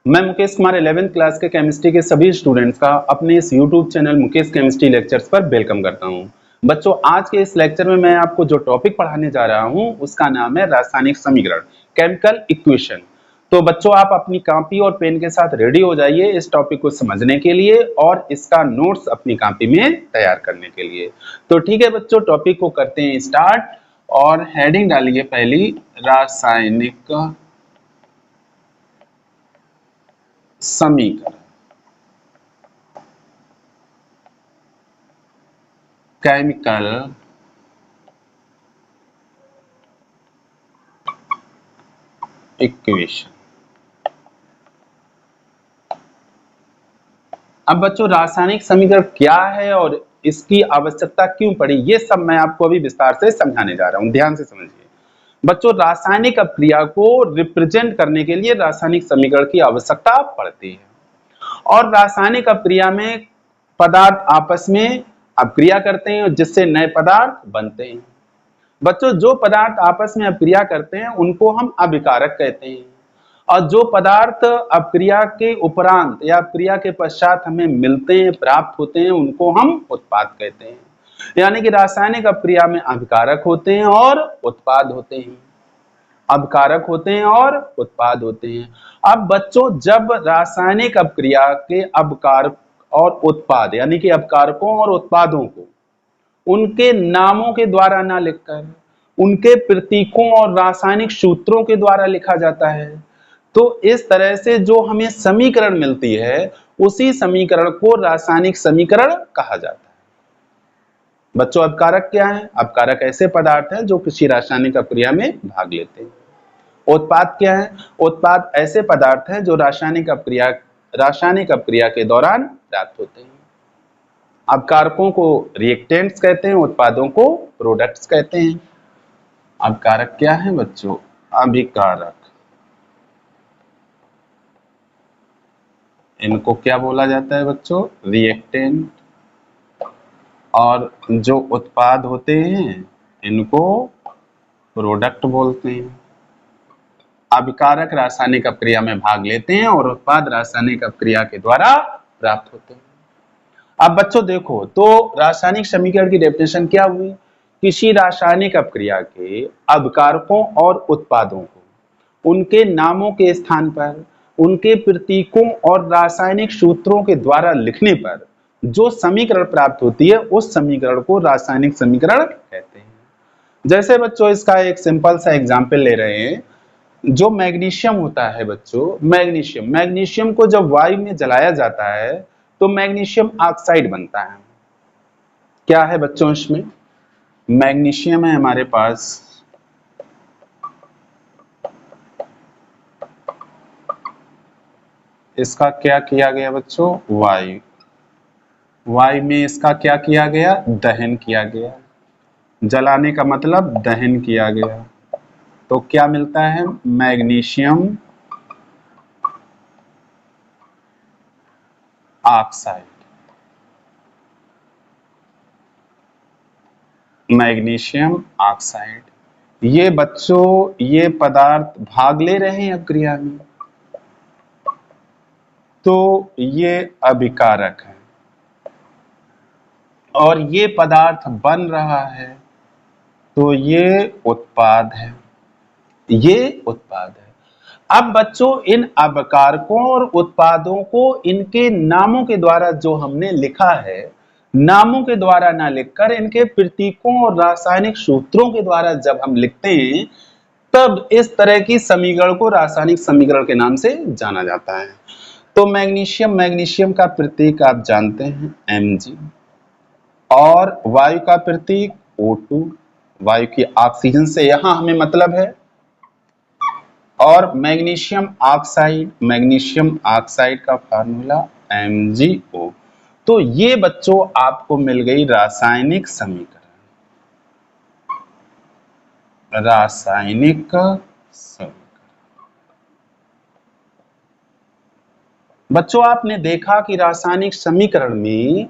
मैं Mukesh Kumar 11th class के chemistry के सभी स्टूडेंट्स का अपने इस YouTube channel Mukesh chemistry lectures पर वेलकम करता हूं। बच्चों, आज के इस लेक्चर में मैं आपको जो टॉपिक पढ़ाने जा रहा हूं उसका नाम है रासायनिक समीकरण, केमिकल इक्वेशन। तो बच्चों, आप अपनी कॉपी और पेन के साथ रेडी हो जाइए इस टॉपिक को समझने के लिए और इसका नोट्स अपनी कॉपी में तैयार करने के लिए। तो ठीक है बच्चों, टॉपिक को करते हैं स्टार्ट और हेडिंग डालिए पहली, रासायनिक समीकरण, केमिकल इक्वेशन। अब बच्चों, रासायनिक समीकरण क्या है और इसकी आवश्यकता क्यों पड़ी, ये सब मैं आपको अभी विस्तार से समझाने जा रहा हूं। ध्यान से समझिए बच्चों, रासायनिक अभिक्रिया को रिप्रेजेंट करने के लिए रासायनिक समीकरण की आवश्यकता पड़ती है। और रासायनिक अभिक्रिया में पदार्थ आपस में अभिक्रिया करते हैं जिससे नए पदार्थ बनते हैं। बच्चों, जो पदार्थ आपस में अभिक्रिया करते हैं उनको हम अभिकारक कहते हैं, और जो पदार्थ अभिक्रिया के उपरांत या अभिक्रिया के पश्चात हमें मिलते हैं, प्राप्त होते हैं, उनको हम उत्पाद कहते हैं। यानी कि रासायनिक अभिक्रिया में अभिकारक होते हैं और उत्पाद होते हैं, अभिकारक होते हैं और उत्पाद होते हैं। अब बच्चों, जब रासायनिक अभिक्रिया के अभिकारक और उत्पाद यानी कि अभिकारकों और उत्पादों को उनके नामों के द्वारा ना लिखकर उनके प्रतीकों और रासायनिक सूत्रों के द्वारा लिखा जाता है, तो इस तरह से जो हमें समीकरण मिलती है उसी समीकरण को रासायनिक समीकरण कहा जाता है। बच्चों, अभिकारक क्या है? अभिकारक ऐसे पदार्थ हैं जो किसी रासायनिक अभिक्रिया में भाग लेते हैं। उत्पाद क्या है? उत्पाद ऐसे पदार्थ हैं जो रासायनिक अभिक्रिया के दौरान प्राप्त होते हैं। अभिकारकों को रिएक्टेंट्स कहते हैं, उत्पादों को प्रोडक्ट्स कहते हैं। अभिकारक क्या है बच्चों? अभिकारक, इनको क्या बोला जाता है बच्चों? रिएक्टेंट। और जो उत्पाद होते हैं इनको प्रोडक्ट बोलते हैं। अभिकारक रासायनिक अभिक्रिया में भाग लेते हैं और उत्पाद रासायनिक अभिक्रिया के द्वारा प्राप्त होते हैं। अब बच्चों देखो, तो रासायनिक समीकरण की डेफिनेशन क्या हुई? किसी रासायनिक अभिक्रिया के अभिकारकों और उत्पादों को उनके नामों के स्थान पर उनके प्रतीकों और रासायनिक सूत्रों के द्वारा लिखने पर जो समीकरण प्राप्त होती है उस समीकरण को रासायनिक समीकरण कहते हैं। जैसे बच्चों, इसका एक सिंपल सा एग्जाम्पल ले रहे हैं। जो मैग्नीशियम होता है बच्चों, मैग्नीशियम को जब वायु में जलाया जाता है तो मैग्नीशियम ऑक्साइड बनता है। क्या है बच्चों इसमें? मैग्नीशियम है हमारे पास, इसका क्या किया गया बच्चों? वायु में इसका क्या किया गया? दहन किया गया। जलाने का मतलब दहन किया गया, तो क्या मिलता है? Magnesium oxide. मैग्नीशियम ऑक्साइड, ये बच्चों ये पदार्थ भाग ले रहे हैं अभिक्रिया में, तो ये अभिकारक है। और ये पदार्थ बन रहा है तो ये उत्पाद है, ये उत्पाद है। अब बच्चों, इन अभिकारकों और उत्पादों को इनके नामों के द्वारा जो हमने लिखा है, नामों के द्वारा ना लिखकर इनके प्रतीकों और रासायनिक सूत्रों के द्वारा जब हम लिखते हैं तब इस तरह की समीकरण को रासायनिक समीकरण के नाम से जाना जाता है। तो मैग्नीशियम का प्रतीक आप जानते हैं Mg, और वायु का प्रतीक O2, वायु की ऑक्सीजन से यहां हमें मतलब है। और मैग्नीशियम ऑक्साइड का फार्मूला MgO। तो ये बच्चों आपको मिल गई रासायनिक समीकरण। बच्चों, आपने देखा कि रासायनिक समीकरण में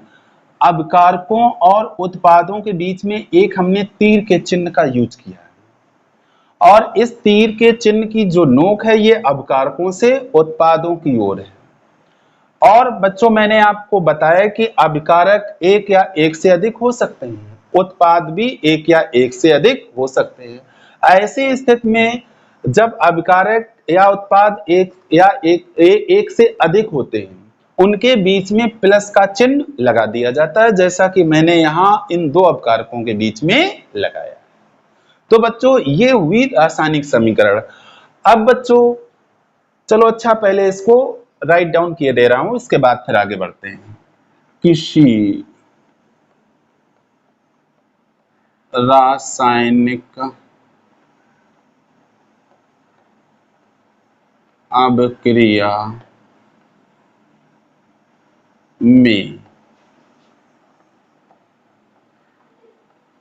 अभिकारकों और उत्पादों के बीच में एक हमने तीर के चिन्ह का यूज किया है, और इस तीर के चिन्ह की जो नोक है ये अवकारकों से उत्पादों की ओर है। और बच्चों मैंने आपको बताया कि अभिकारक एक या एक से अधिक हो सकते हैं, उत्पाद भी एक या एक से अधिक हो सकते हैं। ऐसी स्थिति में जब अभिकारक या उत्पाद एक से अधिक होते हैं, उनके बीच में प्लस का चिन्ह लगा दिया जाता है, जैसा कि मैंने यहाँ इन दो अभिकारकों के बीच में लगाया। तो बच्चों ये हुई रासायनिक समीकरण। अब बच्चों चलो अच्छा पहले इसको राइट डाउन किए दे रहा हूं, इसके बाद फिर आगे बढ़ते हैं। किसी रासायनिक अभिक्रिया में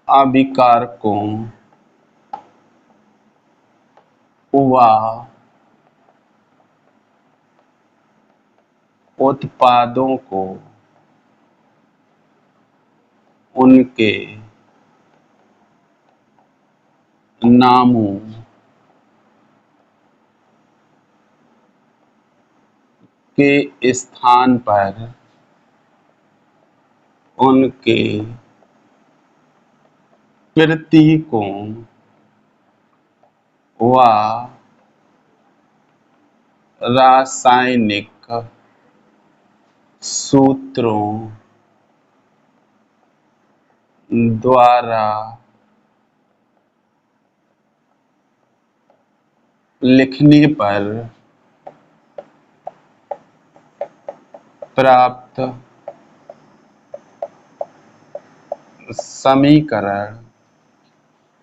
अभिकारकों व उत्पादों को उनके नामों के स्थान पर उनके प्रतीकों व रासायनिक सूत्रों द्वारा लिखने पर प्राप्त समीकरण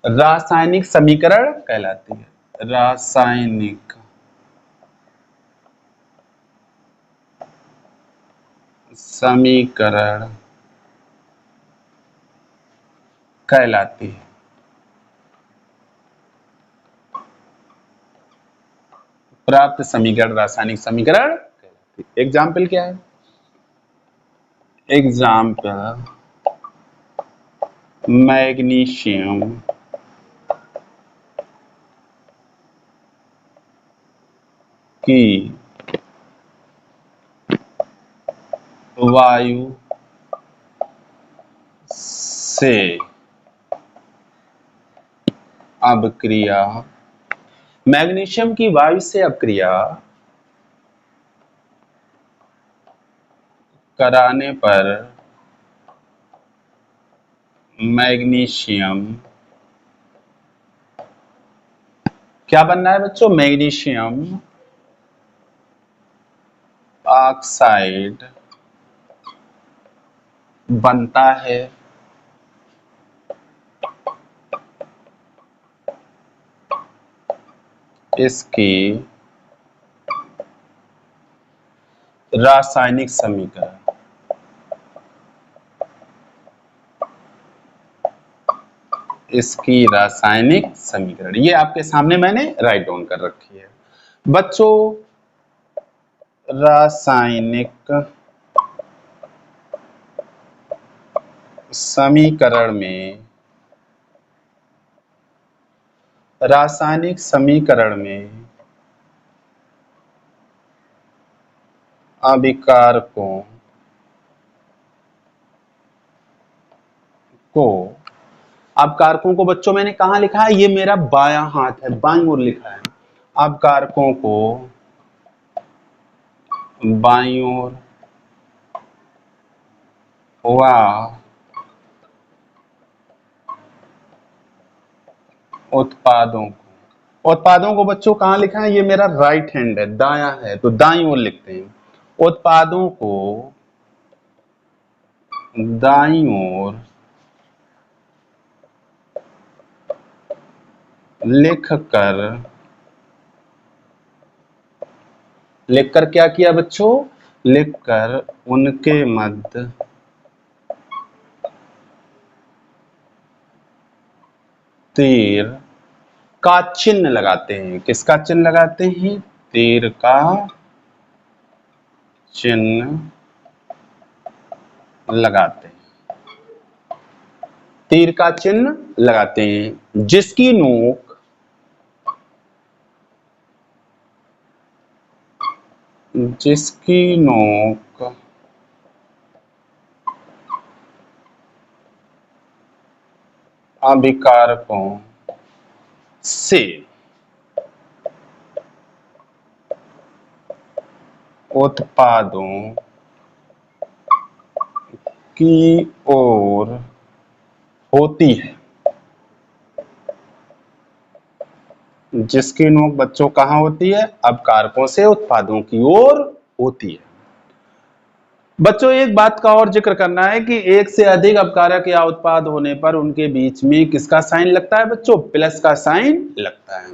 रासायनिक समीकरण कहलाती है। रासायनिक समीकरण कहलाती है। प्राप्त समीकरण रासायनिक समीकरण कहलाती है। एग्जाम्पल क्या है? एग्जाम्पल मैग्नीशियम की वायु से अभिक्रिया, मैग्नीशियम की वायु से अभिक्रिया कराने पर मैग्नीशियम क्या बनना है बच्चों? मैग्नीशियम ऑक्साइड बनता है। इसकी रासायनिक समीकरण इसकी रासायनिक समीकरण ये आपके सामने मैंने राइट डाउन कर रखी है। बच्चों रासायनिक समीकरण में अभिकारकों को अभिकारकों को बच्चों मैंने कहा लिखा है? ये मेरा बायां हाथ है, बाईं ओर लिखा है। अभिकारकों को बाईं ओर व उत्पादों को बच्चों कहां लिखा है? ये मेरा राइट हैंड है, दायां है, तो दाईं ओर लिखते हैं। उत्पादों को दाईं ओर लिखकर क्या किया बच्चों? लिखकर उनके मध्य तीर का चिन्ह लगाते हैं। किसका चिन्ह लगाते हैं? तीर का चिन्ह लगाते हैं। तीर का चिन्ह लगाते हैं जिसकी नोक जिसकी नोक अभिकारकों से उत्पादों की ओर होती है। जिसकी नोक बच्चों कहाँ होती है? अपकारकों से उत्पादों की ओर होती है। बच्चों एक बात का और जिक्र करना है कि एक से अधिक अपकारक या उत्पाद होने पर उनके बीच में किसका साइन लगता है बच्चों? प्लस का साइन लगता है।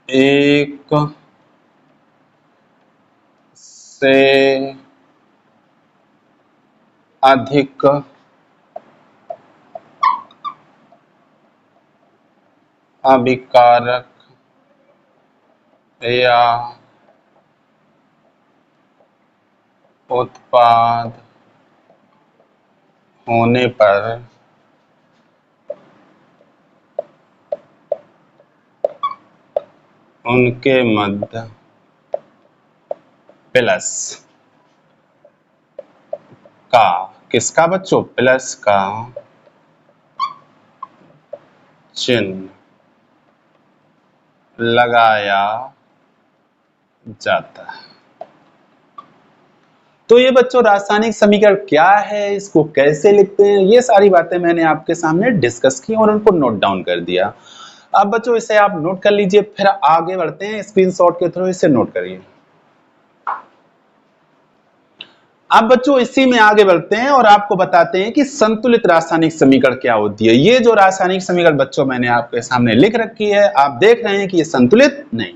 एक से अधिक अभिकारक या उत्पाद होने पर उनके मध्य प्लस का, किसका बच्चों? प्लस का चिन्ह लगाया जाता है। तो ये बच्चों रासायनिक समीकरण क्या है, इसको कैसे लिखते हैं, ये सारी बातें मैंने आपके सामने डिस्कस की और उनको नोट डाउन कर दिया। अब बच्चों इसे आप नोट कर लीजिए, फिर आगे बढ़ते हैं, स्क्रीनशॉट के थ्रू इसे नोट करिए। अब बच्चों इसी में आगे बढ़ते हैं और आपको बताते हैं कि संतुलित रासायनिक समीकरण क्या होती है। ये जो रासायनिक समीकरण बच्चों मैंने आपके सामने लिख रखी है, आप देख रहे हैं कि ये संतुलित नहीं।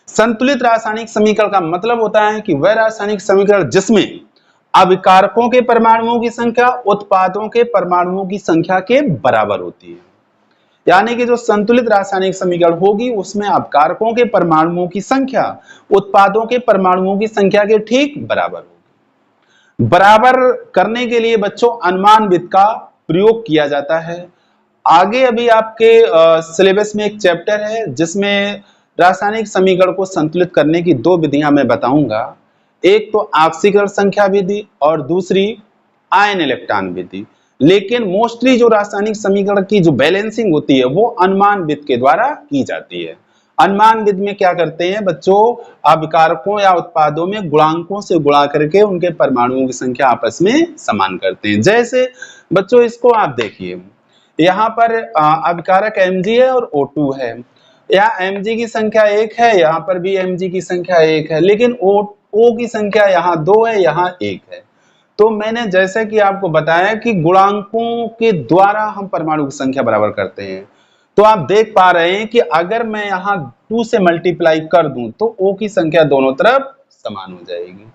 संतुलित रासायनिक समीकरण का मतलब होता है कि वह रासायनिक समीकरण जिसमें अभिकारकों के परमाणुओं की संख्या उत्पादों के परमाणुओं की संख्या के बराबर होती है। यानी कि जो संतुलित रासायनिक समीकरण होगी उसमें अपकारकों के परमाणुओं की संख्या उत्पादों के परमाणुओं की संख्या के ठीक बराबर होगी। बराबर करने के लिए बच्चों अनुमान विधि का प्रयोग किया जाता है। आगे अभी आपके सिलेबस में एक चैप्टर है जिसमें रासायनिक समीकरण को संतुलित करने की दो विधियां मैं बताऊंगा। एक तो ऑक्सीकरण संख्या विधि और दूसरी आयन इलेक्ट्रॉन विधि। लेकिन मोस्टली जो रासायनिक समीकरण की जो बैलेंसिंग होती है वो अनुमान विधि के द्वारा की जाती है। अनुमान विधि में क्या करते हैं बच्चों? अभिकारकों या उत्पादों में गुणांकों से गुणा करके उनके परमाणुओं की संख्या आपस में समान करते हैं। जैसे बच्चों इसको आप देखिए, यहाँ पर अभिकारक Mg है और O2 है। यहाँ Mg की संख्या 1 है, यहाँ पर भी Mg की संख्या 1 है, लेकिन O की संख्या यहाँ 2 है, यहाँ 1 है। तो मैंने जैसे कि आपको बताया कि गुणांकों के द्वारा हम परमाणु की संख्या बराबर करते हैं। तो आप देख पा रहे हैं कि अगर मैं यहाँ 2 से मल्टीप्लाई कर दूं तो O की संख्या दोनों तरफ समान हो जाएगी।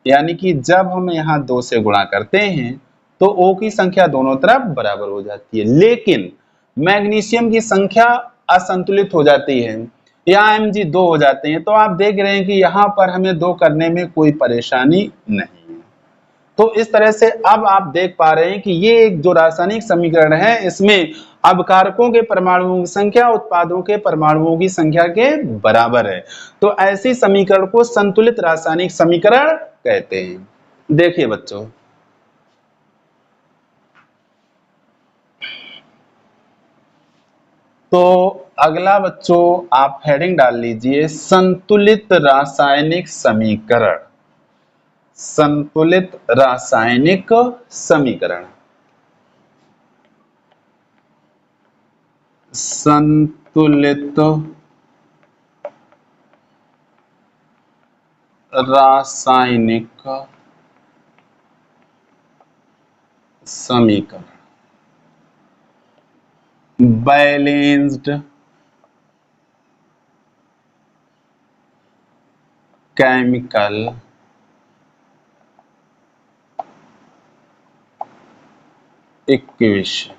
यानी कि जब हम यहाँ 2 से गुणा करते हैं तो O की संख्या दोनों तरफ बराबर हो जाती है। लेकिन मैग्नीशियम की संख्या असंतुलित हो जाती है, यहाँ Mg 2 हो जाते हैं। तो आप देख रहे हैं कि यहाँ पर हमें 2 करने में कोई परेशानी नहीं है। तो इस तरह से अब आप देख पा रहे हैं कि ये एक जो रासायनिक समीकरण है इसमें अभिकारकों के परमाणुओं की संख्या उत्पादों के परमाणुओं की संख्या के बराबर है। तो ऐसी समीकरण को संतुलित रासायनिक समीकरण कहते हैं। देखिए बच्चों, तो अगला बच्चों आप हेडिंग डाल लीजिए संतुलित रासायनिक समीकरण। संतुलित रासायनिक समीकरण। संतुलित रासायनिक समीकरण। Balanced chemical equation.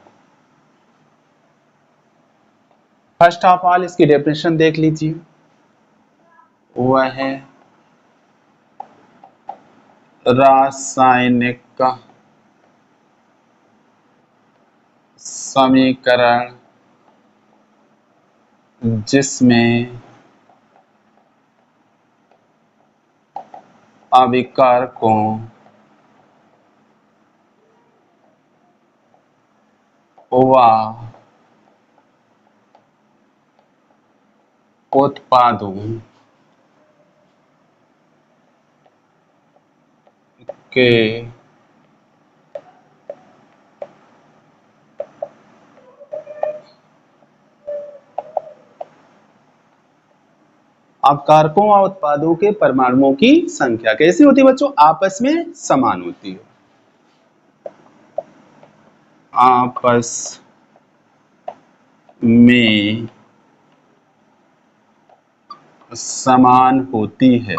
First of all इसकी डेफिनेशन देख लीजिए, वह है रासायनिक समीकरण जिसमें अभिकारकों व उत्पादों के अपकारकों व उत्पादों के परमाणुओं की संख्या कैसी होती है बच्चों? आपस में समान होती है, आपस में समान होती है।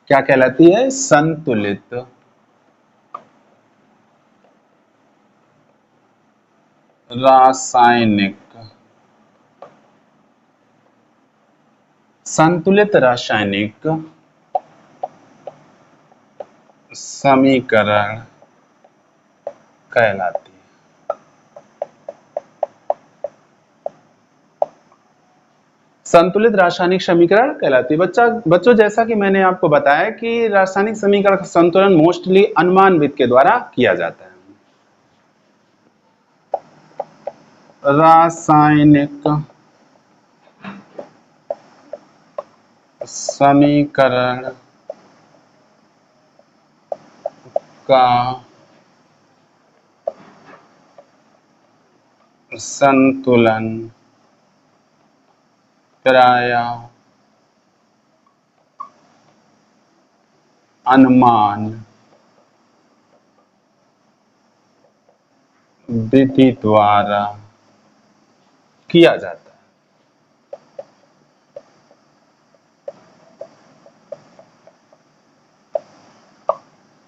क्या कहलाती है? संतुलित रासायनिक समीकरण कहलाती है। संतुलित रासायनिक समीकरण कहलाती है। बच्चों जैसा कि मैंने आपको बताया कि रासायनिक समीकरण का संतुलन मोस्टली अनुमान विधि के द्वारा किया जाता है। रासायनिक समीकरण का संतुलन प्रायः अनुमान विधि द्वारा किया जाता है।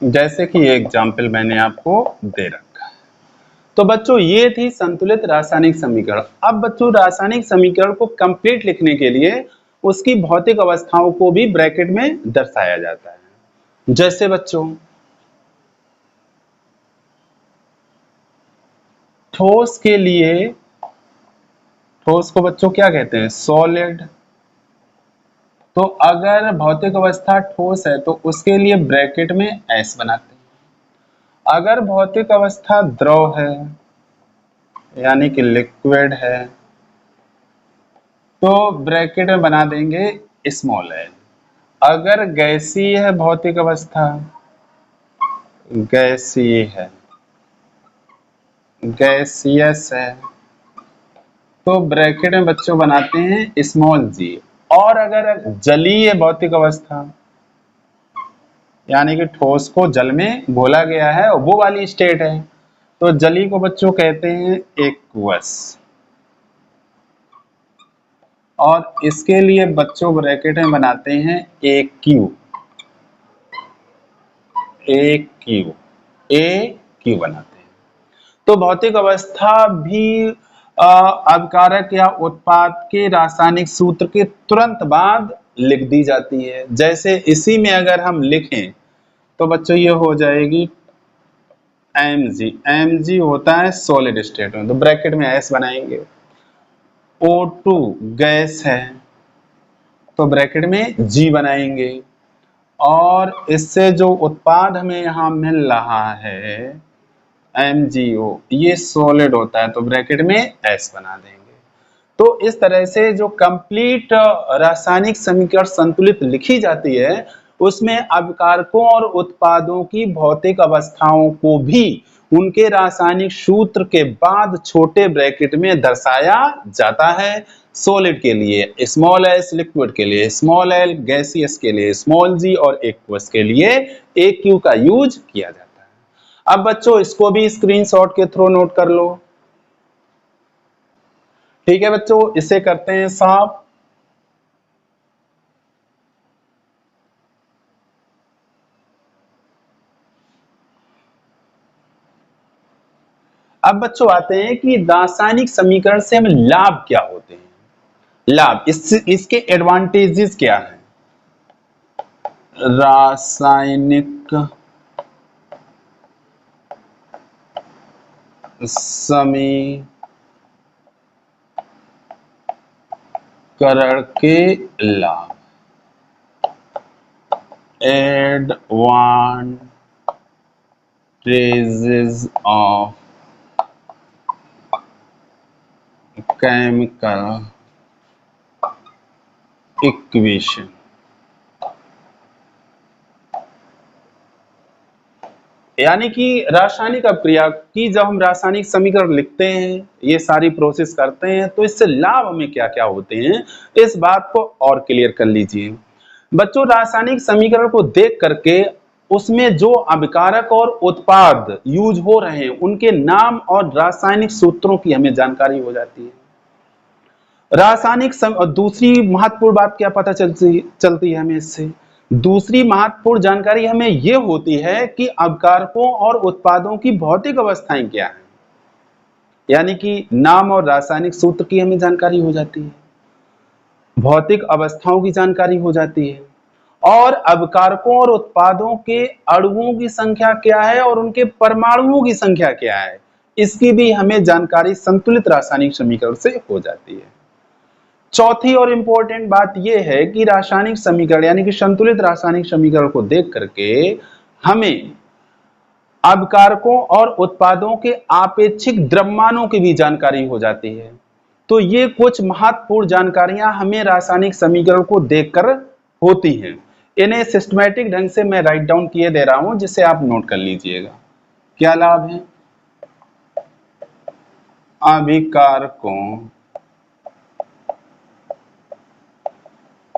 जैसे कि ये एग्जाम्पल मैंने आपको दे रखा है। तो बच्चों ये थी संतुलित रासायनिक समीकरण। अब बच्चों रासायनिक समीकरण को कंप्लीट लिखने के लिए उसकी भौतिक अवस्थाओं को भी ब्रैकेट में दर्शाया जाता है। जैसे बच्चों ठोस के लिए, ठोस को बच्चों क्या कहते हैं? सॉलिड। तो अगर भौतिक अवस्था ठोस है तो उसके लिए ब्रैकेट में एस बनाते हैं। अगर भौतिक अवस्था द्रव है यानी कि लिक्विड है तो ब्रैकेट में बना देंगे स्मॉल एल। अगर गैसीय है भौतिक अवस्था, गैसीय है, गैसियस है तो ब्रैकेट में बच्चों बनाते हैं स्मॉल जी। और अगर जलीय भौतिक अवस्था यानी कि ठोस को जल में घोला गया है और वो वाली स्टेट है तो जली को बच्चों कहते हैं एक्वस। और इसके लिए बच्चों ब्रैकेट में बनाते हैं ए क्यू, ए क्यू, ए क्यू बनाते हैं। तो भौतिक अवस्था भी अभिकारक या उत्पाद के रासायनिक सूत्र के तुरंत बाद लिख दी जाती है। जैसे इसी में अगर हम लिखें तो बच्चों ये हो जाएगी Mg। Mg होता है सॉलिड स्टेट में तो ब्रैकेट में S बनाएंगे। O2 गैस है तो ब्रैकेट में G बनाएंगे। और इससे जो उत्पाद हमें यहां मिल रहा है MgO ये सॉलिड होता है तो ब्रैकेट में S बना देंगे। तो इस तरह से जो कंप्लीट रासायनिक समीकरण संतुलित लिखी जाती है उसमें अभिकारकों और उत्पादों की भौतिक अवस्थाओं को भी उनके रासायनिक सूत्र के बाद छोटे ब्रैकेट में दर्शाया जाता है। सॉलिड के लिए स्मॉल एस, लिक्विड के लिए स्मॉल एल, गैसियस के लिए स्मॉल जी और एक्वस के लिए ए क्यू का यूज किया जाता है। अब बच्चों इसको भी स्क्रीनशॉट के थ्रू नोट कर लो। ठीक है बच्चों, इसे करते हैं साफ। अब बच्चों आते हैं कि रासायनिक समीकरण से हमें लाभ क्या होते हैं। लाभ इसके एडवांटेजेस क्या हैं? रासायनिक समीकरण के लाभ। advantages of chemical equation। यानी कि रासायनिक अभिक्रिया की जब हम रासायनिक समीकरण लिखते हैं, ये सारी प्रोसेस करते हैं, तो इससे लाभ हमें क्या क्या होते हैं, इस बात को और क्लियर कर लीजिए। बच्चों, रासायनिक समीकरण को देख करके उसमें जो अभिकारक और उत्पाद यूज हो रहे हैं उनके नाम और रासायनिक सूत्रों की हमें जानकारी हो जाती है। दूसरी महत्वपूर्ण बात क्या पता चलती है हमें इससे, दूसरी महत्वपूर्ण जानकारी हमें यह होती है कि अभिकारकों और उत्पादों की भौतिक अवस्थाएं क्या है, यानी कि नाम और रासायनिक सूत्र की हमें जानकारी हो जाती है, भौतिक अवस्थाओं की जानकारी हो जाती है, और अभिकारकों और उत्पादों के अणुओं की संख्या क्या है और उनके परमाणुओं की संख्या क्या है, इसकी भी हमें जानकारी संतुलित रासायनिक समीकरण से हो जाती है। चौथी और इंपॉर्टेंट बात यह है कि रासायनिक समीकरण यानी कि संतुलित रासायनिक समीकरण को देख करके हमें अभिकारकों और उत्पादों के आपेक्षिक द्रव्यमानों की भी जानकारी हो जाती है। तो ये कुछ महत्वपूर्ण जानकारियां हमें रासायनिक समीकरण को देखकर होती हैं। इन्हें सिस्टमैटिक ढंग से मैं राइट डाउन किए दे रहा हूं, जिसे आप नोट कर लीजिएगा। क्या लाभ है? अभिकारकों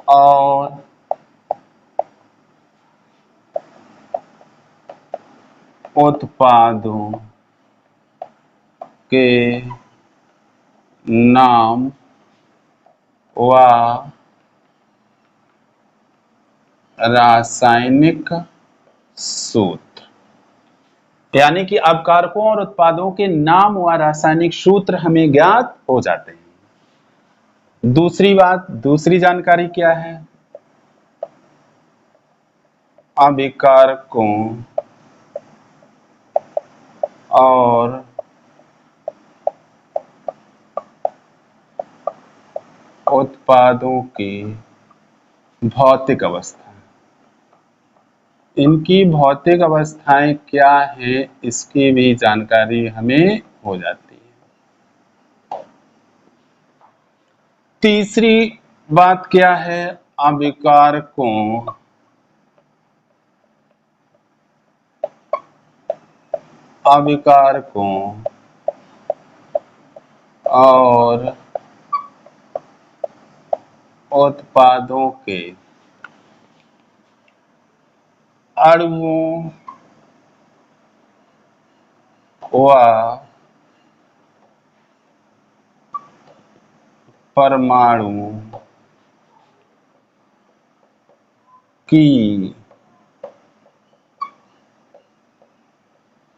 और उत्पादों के नाम व रासायनिक सूत्र, यानी कि अभिकारकों और उत्पादों के नाम व रासायनिक सूत्र हमें ज्ञात हो जाते हैं। दूसरी जानकारी क्या है? अभिकारकों और उत्पादों की भौतिक अवस्था, इनकी भौतिक अवस्थाएं क्या है, इसकी भी जानकारी हमें हो जाती है। तीसरी बात क्या है? अभिकारकों और उत्पादों के अणुओं व परमाणु की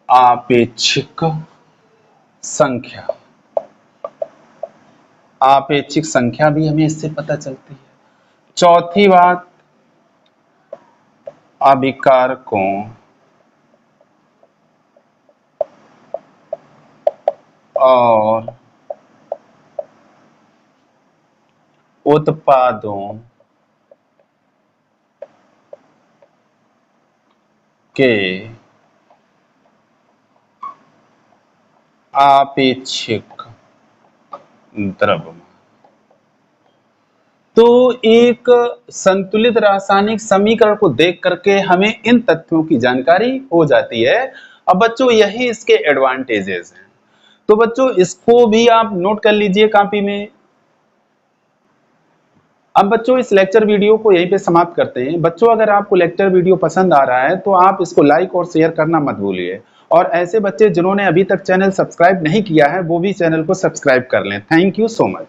आपेक्षिक संख्या भी हमें इससे पता चलती है। चौथी बात, अभिकारकों और उत्पादों के आपेक्षिक द्रव्यमान। तो एक संतुलित रासायनिक समीकरण को देख करके हमें इन तथ्यों की जानकारी हो जाती है। अब बच्चों, यही इसके एडवांटेजेस हैं। तो बच्चों, इसको भी आप नोट कर लीजिए कॉपी में। अब बच्चों, इस लेक्चर वीडियो को यहीं पे समाप्त करते हैं। बच्चों, अगर आपको लेक्चर वीडियो पसंद आ रहा है तो आप इसको लाइक और शेयर करना मत भूलिए, और ऐसे बच्चे जिन्होंने अभी तक चैनल सब्सक्राइब नहीं किया है वो भी चैनल को सब्सक्राइब कर लें। Thank you so much.